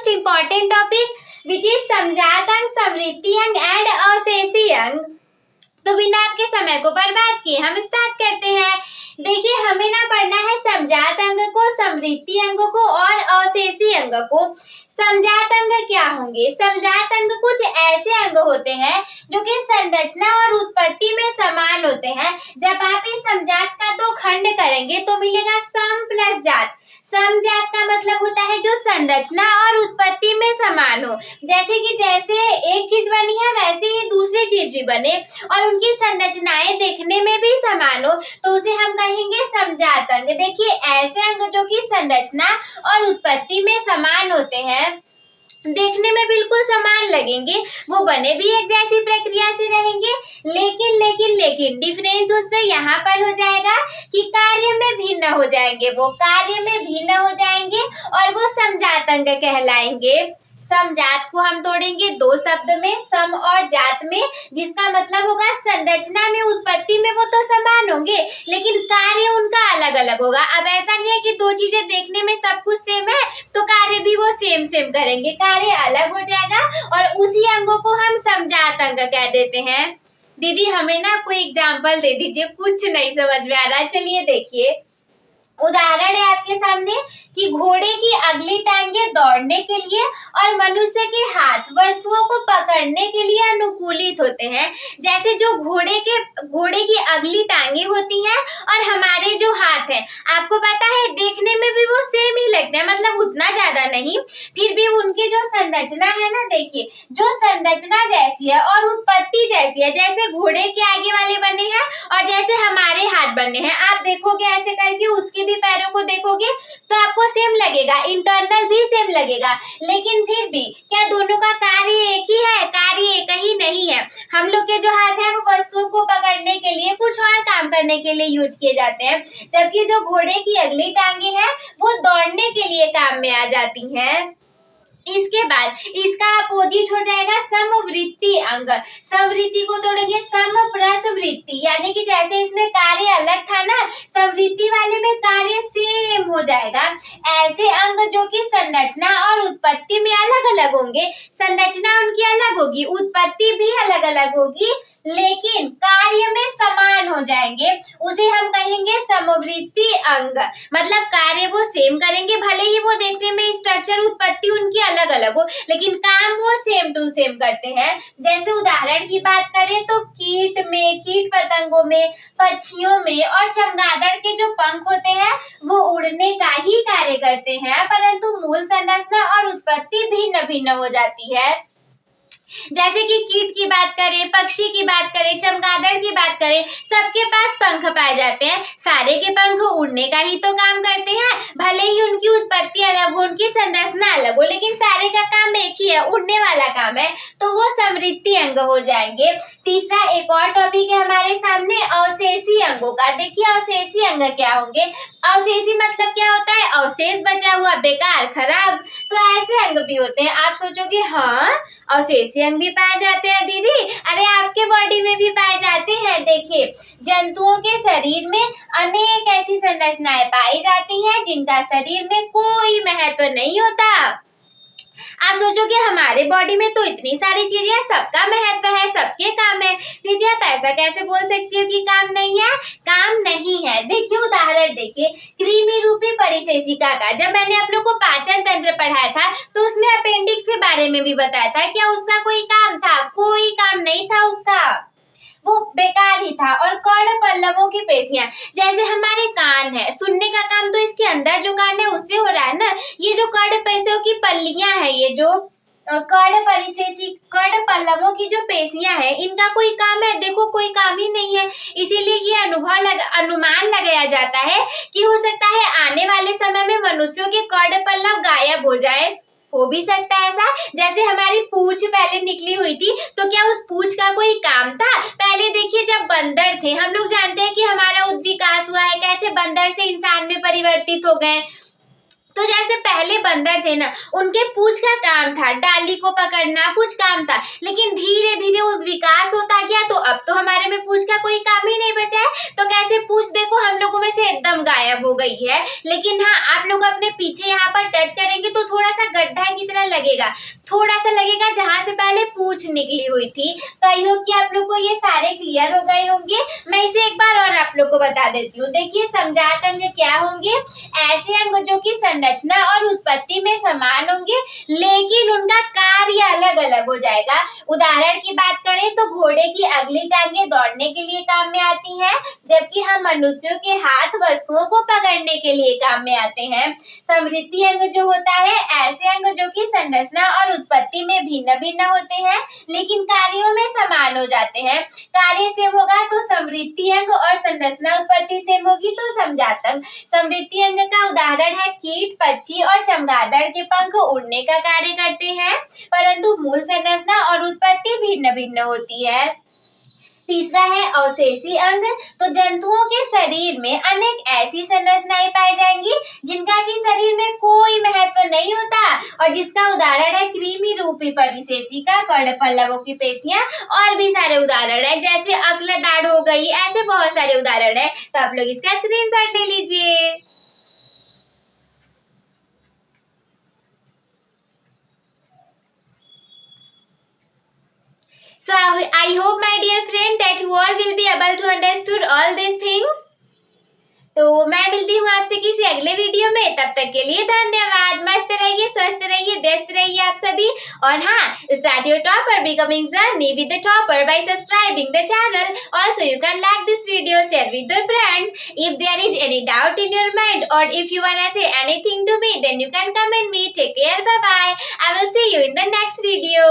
Most important topic which is समजात अंग, समृद्धि अंग एंड अवशेषी अंग। तो बिना आपके समय को बर्बाद किए हम स्टार्ट करते हैं। देखिए, हमें ना पढ़ना है समजात अंग को, समृद्धि अंग को और अवशेषी अंग को। समजात अंग क्या होंगे? समजात अंग कुछ ऐसे अंग होते हैं जो कि संरचना और उत्पत्ति में समान होते हैं। जब आप इस समजात का दो खंड करेंगे तो मिलेगा सम प्लस जात। समजात का मतलब होता है जो संरचना और उत्पत्ति में समान हो, जैसे एक चीज बनी है वैसे ही दूसरी चीज भी बने और उनकी संरचनाएं देखने में भी समान हो, तो उसे हम कहेंगे समजात अंग। देखिए, ऐसे अंग जो कि संरचना और उत्पत्ति में समान होते हैं, देखने में बिल्कुल समान लगेंगे, वो बने भी एक जैसी प्रक्रिया से रहेंगे, लेकिन डिफरेंस उसमें यहाँ पर हो जाएगा कि कार्य में भिन्न हो जाएंगे। वो कार्य में भिन्न हो जाएंगे और वो समजात अंग कहलाएंगे। समजात को हम तोड़ेंगे दो शब्द में, सम और जात में, जिसका मतलब होगा संरचना में, उत्पत्ति में वो तो समान होंगे लेकिन कार्य उनका अलग अलग होगा। अब ऐसा नहीं है कि दो चीजें देखने में सब कुछ सेम है तो कार्य भी वो सेम करेंगे, कार्य अलग हो जाएगा और उसी अंगों को हम समजात अंग कह देते हैं। दीदी हमें ना कोई एग्जाम्पल दे दीजिए, कुछ नहीं समझ में आ रहा है। चलिए देखिए, उदाहरण है आपके सामने कि घोड़े की अगली टांगे दौड़ने के लिए और मनुष्य के हाथ वस्तुओं को पकड़ने के लिए अनुकूलित होते हैं। जैसे जो घोड़े की अगली टांगे होती हैं और हमारे जो हाथ हैं, आपको पता है देखने में भी वो सेम ही लगते हैं, मतलब उतना ज्यादा नहीं, फिर भी उनकी जो संरचना है ना, देखिए जो संरचना जैसी है और उत्पत्ति जैसी है, जैसे घोड़े के आगे वाले बने हैं और जैसे हमारे हाथ बने हैं, आप देखोगे ऐसे करके उसके पैरों को देखोगे तो आपको सेम लगेगा, इंटरनल भी सेम लगेगा, लेकिन फिर भी क्या दोनों का कार्य एक ही है? कार्य एक ही नहीं है। हम लोग के जो हाथ है वो वस्तुओं को पकड़ने के लिए, कुछ और काम करने के लिए यूज किए जाते हैं, जबकि जो घोड़े की अगली टांगे हैं वो दौड़ने के लिए काम में आ जाती हैं। इसके बाद इसका अपोजिट हो जाएगा समवृत्ति अंग। समवृत्ति को तोड़ेंगे सम प्लस वृत्ति, यानी कि जैसे इसमें कार्य अलग था ना, समवृत्ति वाले में कार्य सेम हो जाएगा। ऐसे अंग जो कि संरचना और उत्पत्ति में अलग अलग होंगे, संरचना उनकी अलग होगी, उत्पत्ति भी अलग अलग होगी, लेकिन कार्य में समान हो जाएंगे, उसे हम कहेंगे समवृत्ति अंग। मतलब कार्य वो सेम करेंगे, भले ही वो देखने में स्ट्रक्चर, उत्पत्ति उनकी अलग अलग हो, लेकिन काम वो सेम टू सेम करते हैं। जैसे उदाहरण की बात करें तो कीट पतंगों में, पक्षियों में और चमगादड़ के जो पंख होते हैं वो उड़ने का ही कार्य करते हैं, परंतु मूल संरचना और उत्पत्ति भिन्न भिन्न हो जाती है। जैसे कि कीट की बात करें, पक्षी की बात करें, चमगादड़ की बात करें, सबके पास पंख पाए जाते हैं, सारे के पंख उड़ने का ही तो काम करते हैं, भले ही उनकी उत्पत्ति अलग हो, उनकी संरचना अलग हो, लेकिन सारे का काम एक ही है, उड़ने वाला काम है, तो वो समृद्धि अंग हो जाएंगे। तीसरा एक और टॉपिक है हमारे सामने अवशेषी अंगों का। देखिए अवशेषी अंग क्या होंगे? अवशेषी मतलब क्या होता है? अवशेष, बचा हुआ, बेकार, खराब, तो ऐसे अंग भी होते हैं। आप सोचोगे हाँ अवशेषी अंग भी पाए जाते हैं दीदी, अरे आपके बॉडी में भी पाए जाते हैं। देखिए जंतुओं के शरीर में अनेक ऐसी संरचनाएं पाई जाती हैं जिनका शरीर में कोई महत्व नहीं होता। आप सोचोगे हमारे बॉडी में तो इतनी सारी चीजें हैं, सबका महत्व है, सबके काम है। दीदी आप ऐसा कैसे बोल सकती हो कि काम नहीं है? काम नहीं है। देखिए उदाहरण देखिए, कृमि रूपी परिशेषिका का जब मैंने आप लोग को पाचन तंत्र पढ़ाया था तो उसमें अपेंडिक्स के बारे में भी बताया था, क्या उसका कोई काम था? कोई काम नहीं था उसका, वो बेकार ही था। और कर्ण पल्लवों की पेशियां, जैसे हमारे कान है, सुनने का काम तो इसके अंदर जो कान है उससे हो रहा है ना, ये जो कर्ण पेशियों की पल्लियां है, ये जो कर्ण पल्लवों की जो पेशियां है, इनका कोई काम है? देखो कोई काम ही नहीं है। इसीलिए ये अनुमान लगाया जाता है कि हो सकता है आने वाले समय में मनुष्यों के कर्ण पल्लव गायब हो जाए, हो भी सकता है ऐसा। जैसे हमारी पूंछ पहले निकली हुई थी तो क्या उस पूंछ का कोई काम था? पहले देखिए जब बंदर थे, हम लोग जानते हैं कि हमारा उद्विकास हुआ है, कैसे बंदर से इंसान में परिवर्तित हो गए, तो जैसे पहले बंदर थे ना, उनके पूंछ का काम था डाली को पकड़ना, कुछ काम था, लेकिन धीरे धीरे वो विकास होता गया, तो अब तो हमारे में पूंछ का कोई काम ही नहीं बचा है। तो कैसे पूंछ देखो हम लोगों में से एकदम गायब हो गई है। लेकिन हाँ, आप लोग अपने पीछे यहाँ पर टच करेंगे तो थोड़ा सा गड्ढा की तरह लगेगा, थोड़ा सा लगेगा जहां से पहले पूंछ निकली हुई थी। तो आई होप कि आप लोग को ये सारे क्लियर हो गए होंगे। मैं इसे एक बार और आप लोग को बता देती हूँ। देखिए, समजात अंग क्या होंगे? ऐसे अंग जो कि संरचना और उत्पत्ति में समान होंगे, लेकिन उनका कार्य अलग अलग हो जाएगा। उदाहरण की बात करें तो घोड़े की अगली टांगे दौड़ने के लिए काम में आती हैं, जबकि हम मनुष्यों के हाथ वस्तुओं को पकड़ने के लिए काम में आते हैं। समृद्धि अंग जो होता है, ऐसे अंग जो कि संरचना और उत्पत्ति में भिन्न भिन्न होते हैं, लेकिन कार्यों में समान हो जाते हैं। कार्य सेम होगा तो समृद्धि अंग, और संरचना उत्पत्ति सेम होगी तो समजात अंग। समृद्धि अंग का उदाहरण है कीट, पक्षी और चमगादड़ के पंख उड़ने का कार्य करते हैं, परंतु मूल संरचना और उत्पत्ति भिन्न भिन्न होती है। तीसरा है अवशेषी अंग। तो जंतुओं के शरीर में अनेक ऐसी संरचनाएं पाई जाएंगी जिनका कि शरीर में कोई महत्व नहीं होता, और जिसका उदाहरण है कृमि रूपी परिशेषिका, कर्णपल्लवों की पेशियां, और भी सारे उदाहरण है, जैसे अक्लदाड़ हो गई, ऐसे बहुत सारे उदाहरण है। तो आप लोग इसका स्क्रीनशॉट ले लीजिए। So I hope my dear friend that you all will be able to understood all these things. तो मैं मिलती हूँ आपसे किसी अगले वीडियो में, तब तक के लिए धन्यवाद। मस्त रहिए, स्वस्थ रहिए, व्यस्त रहिए आप सभी। और हाँ, start your topper becoming journey with the topper by subscribing the channel. Also you can like this video, share with your friends. If there is any doubt in your mind और if you want to say anything to me, then you can comment me. Take care, bye bye. I will see you in the next video.